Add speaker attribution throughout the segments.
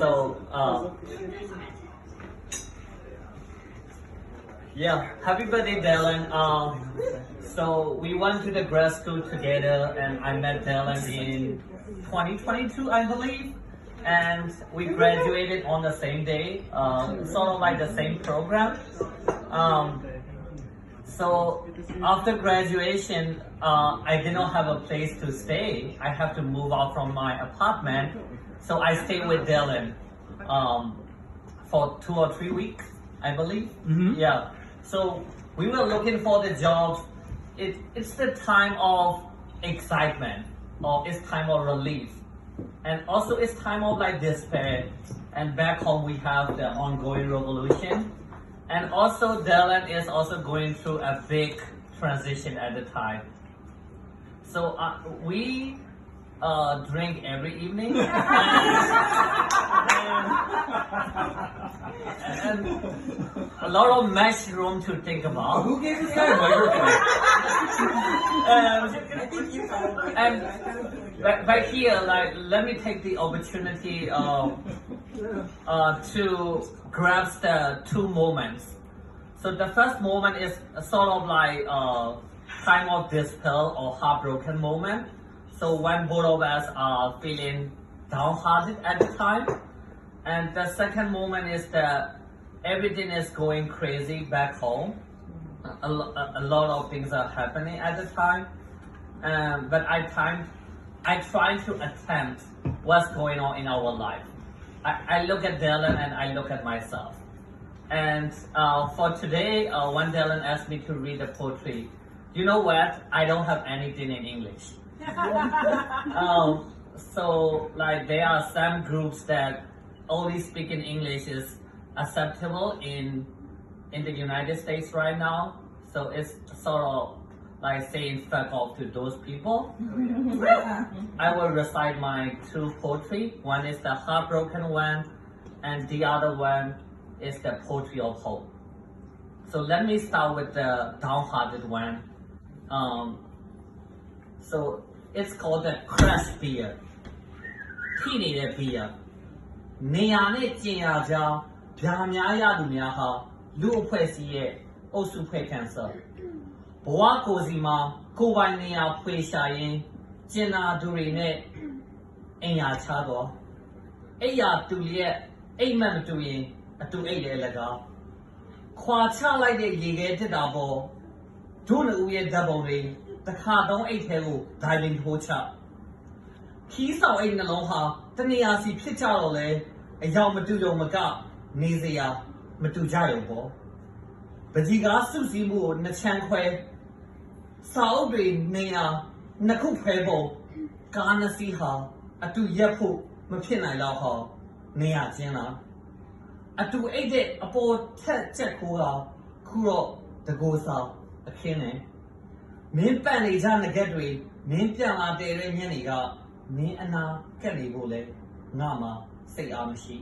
Speaker 1: So, yeah, happy birthday, Dylan. So we went to the grad school together, and I met Dylan in 2022, I believe, and we graduated on the same day, sort of like the same program. So after graduation, I did not have a place to stay. I have to move out from my apartment, so I stayed with Dylan for 2 or 3 weeks, I believe. Yeah. So we were looking for the jobs. It's the time of excitement, or it's time of relief, and also it's time of like despair. And back home we have the ongoing revolution, and also Dylan is also going through a big transition at the time. So we drink every evening, and a lot of mushroom to think about.
Speaker 2: Who gave this guy a microphone?
Speaker 1: And right here, like, let me take the opportunity to grasp the two moments. So the first moment is sort of like time of despair or heartbroken moment. So when both of us are feeling downhearted at the time. And the second moment is that everything is going crazy back home. A lot of things are happening at the time. But I try to attempt what's going on in our life. I look at Dylan and I look at myself. And for today, when Dylan asked me to read the poetry, you know what? I don't have anything in English. So like there are some groups that only speaking English is acceptable in the United States right now. So it's sort of like saying fuck off to those people. I will recite my two poetry. One is the heartbroken one, and the other one is the poetry of hope. So let me start with the downhearted one. So it's called the crash beer. Teenage beer. နေရာနဲ့ကျင်ရာကြောင်းဗျာများရသူများဟာလူအဖွဲ့အစည်းရဲ့အုပ်စုဖွဲ့ခန့်ဆော့ဘဝကိုစီမှာကိုယ်ပိုင်နေရာဖွေရှာရင်းကျင်နာသူတွေနဲ့အင်ယာချတော့အိယာတူလျက်အိမ်မက်မတူရင်အတူအိတ်လေ၎င်းခွာချလိုက်တဲ့ရေခဲတက်တာပေါ်ဒုနှစ်ဦးရဲ့ဓာတ်ပုံတွေတစ်ခါသုံးအိတ်ထဲကိုဒိုင်လင်ထိုးချခီးဆောင်အိတ်နှလုံးဟာတနေရာစီဖြစ်ကြတော့လေအယောင်မတူုံမကနေစရာမတူကြရုံပေါ့ပကြီးကားစုစည်းမှုကိုနှစ်ချမ်းခွဲစာအုပ်တွေနေရာနှစ်ခုဖဲပုံကားနှစ်စီးဟာအတူရက်ဖို့မဖြစ်နိုင်တော့ဟောနေရချင်းလားအတူအိတ်တဲ့အပေါ်ထက်ချက်ခိုးတာခုတော့တကိုးဆောင်အခင်းနဲ့မင်းပန့်နေကြငကက်တွေမင်းပြန်လာတဲ့ညနေကမင်းအနာကက်နေဖို့လဲငါမှာစိတ်အားမရှိ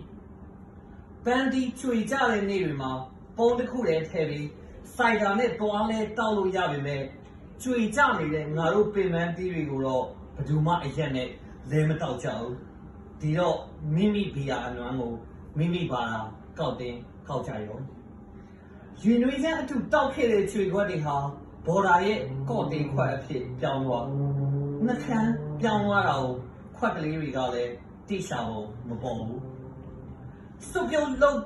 Speaker 1: ပန်းဒီချွေကြတဲ့နေ့တွေမှာပုံတစ်ခုတည်းထည့်ပြီးစိုက်တာနဲ့တွားလဲတောက်လို့ရပါမယ်ချွေကြနေတဲ့ငါတို့ပင်ပန်းတီးတွေကိုတော့ဘယ်သူမှအရက်နဲ့လဲမတောက်ကြဘူးဒီတော့မိမိဘီယာအနွမ်းကိုမိမိပါတာကောက်တင်းကောက်ကြရောယူနွေးချမ်းအတူတောက်ခဲ့တဲ့ချွေခွက်တွေဟာဘော်ဒါရဲ့ကော့တင်းခွက်အဖြစ်ပြောင်းသွားနှခမ်းပြောင်းသွားတာကိုခွက်ကလေးတွေကလည်းတိရှာဖို့မပေါ်ဘူးစုပ်ပြုံးလုံး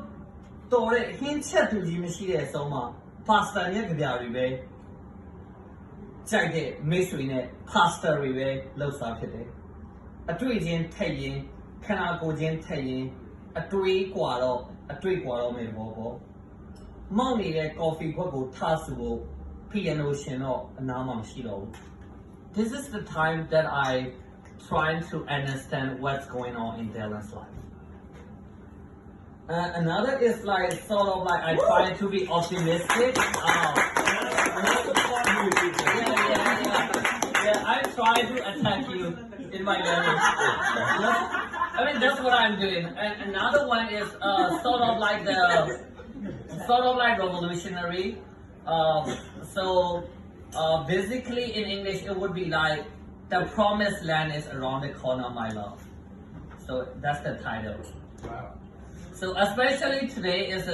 Speaker 1: တော်တဲ့ဟင်းချက်သူကြီးမရှိတဲ့အဆုံးမှာပါစတာရဲ့ကြပြတွေပဲကြိုက်တဲ့မိတ်ဆွေနဲ့ပါစတာတွေပဲလှုပ်စားဖြစ်တယ်အတွေ့ချင်းထက်ရင်ခန္ဓာကိုယ်ချင်းထက်ရင်အတွေ့กว่าတော့မယ်ပေါ့မောက်နေတဲ့ကော်ဖီခွက်ကိုထားစုဖို့ပီယနိုရှင်တော့အနားမှာမရှိတော့ဘူး This is the time that I trying to understand what's going on in Dylan's life. Another is like sort of like I try to be optimistic. Yeah, I try to attack you in my language. I mean that's what I'm doing. And another one is sort of like revolutionary. So basically in English it would be like the promised land is around the corner, my love. So that's the title.
Speaker 2: Wow.
Speaker 1: So especially today is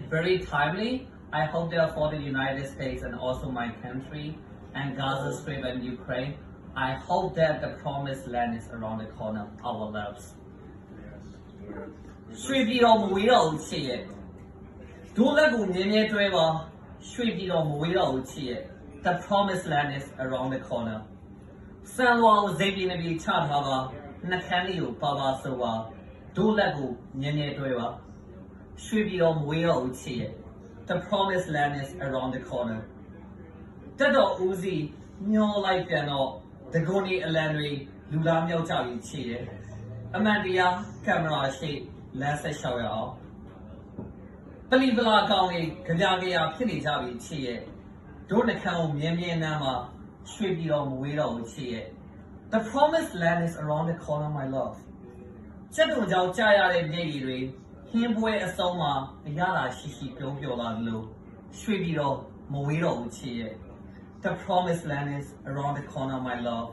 Speaker 1: very timely. I hope that for the United States and also my country and Gaza Strip and Ukraine, I hope that the promised land is around the corner of our lives.
Speaker 2: Yes.
Speaker 1: ရွှေပြည်တော်မဝေးတော့ဘူးချစ်ရဲ့ဒိုးလက်ကိုမြဲမြဲတွဲပါရွှေပြည်တော်မဝေးတော့ဘူးချစ်ရဲ့ The promised land is around the corner စံလွာကိုဇိတ်ပြင်းနေပြီးချထားပါနှက်ခမ်းလေးကိုပါပါဆိုပါဒိုးလက်ကိုမြဲမြဲတွဲပါရွှေပြည်တော်မဝေးတော့ဘူးချစ်ရဲ့ The promised land is around the corner တက်တော်ဦးစီးညှောလိုက်ပြန်တော့ဒဂုန်ဒီအလံတွေလူလားမြောက်ကြပြီးချစ်ရဲ့အမှန်တရားကင်မရာရှိလမ်းဆက်လျှောက်ရအောင်ပလီပလာကောင်းလေးကြပြကြရဖြစ်နေကြပြီချစ်ရဲ့ဒို့နှခမ်းကိုမြင်းမြင်းနမ်းမှာရွှေပြည်တော်မဝေးတော့ဘူးချစ်ရဲ့ The promised land is around the corner my love ချက်တုံကြောင့်ကြာရတဲ့ပြည်တွေဟင်းပွဲအစုံမှာအရသာရှိရှိပြုံးပျော်လာလို့ရွှေပြည်တော်မဝေးတော့ဘူးချစ်ရဲ့ The promised land is around the corner my love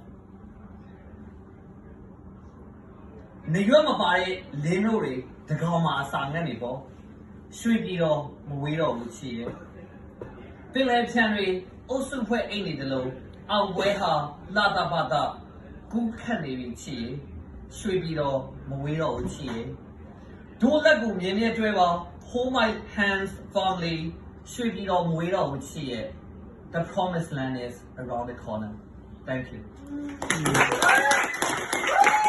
Speaker 1: နေရွက်မပါတဲ့လင်းတို့တွေတကောင်မှာအစာငတ်နေပေါ့ရွှေပြည်တော်မဝေးတော့ဘူးချစ်ရဲ့ပင်လယ်ဖြန်တွေအုပ်စုဖွဲ့အိတ်နေတယ်လို့အောင်ပွဲဟာလာတာပါတာကူးခတ်နေပြီချစ်ရဲ့ရွှေပြည်တော်မဝေးတော့ဘူးချစ်ရဲ့ဒိုးလက်ကိုမြင်းမြဲတွဲပါ Hold my hands firmly ရွှေပြည်တော်မဝေးတော့ဘူးချစ်ရဲ့ The promised land is around the corner. Thank you.